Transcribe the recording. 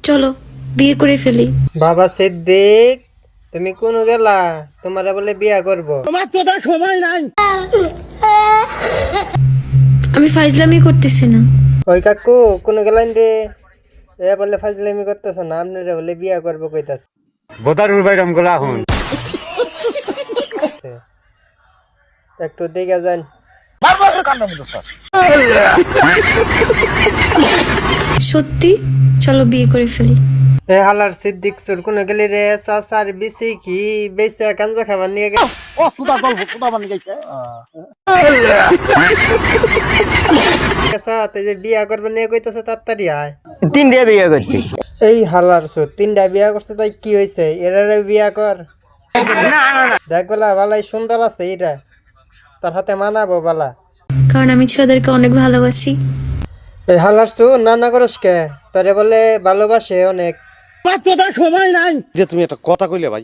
চলো বিয়ে করে ফেলি। বাবা সিদ্দিক, তুমি কোন গেলা? তোমারে বলে বিয়া করব। তোমার তো তার সময় নাই। আমি ফাইজলামি করতেছি না। ওই কাকু কোন গেলেন রে? এ বলে ফাজলামি করতেছ না, আপনারে বলে বিয়া করব কইতাছে। বোতারুর বাইরাম গোলা হন একটু দিকে যান। সত্যি, চলো বিয়ে করে ফেলি। এ হালার সিদ্দিক সুর কোন গেলি রে? সাসার বিসি কি বেচা গাঞ্জা খাবার নিয়ে গেল? ও সুদা গল্প সুদা বানি গেছে। সাথে যে বিয়া করবে নিয়ে কইতাছে তাড়াতাড়ি আয়। 3 বিয়ে করছি। এই হালার সুর 3টা বিয়া করছে, তাই কি হইছে? এরারে বিয়া কর। দেখ বলা বালাই সুন্দর আছে, এটা তোর হাতে মানাবো বালা। কারণ আমি ছেলেদেরকে অনেক ভালোবাসি। এই হালার সুর না না করস কে? তোরে বলে ভালোবাসে অনেক। তোমার তো তার সময় নাই। যে তুমি একটা কথা কইলে ভাই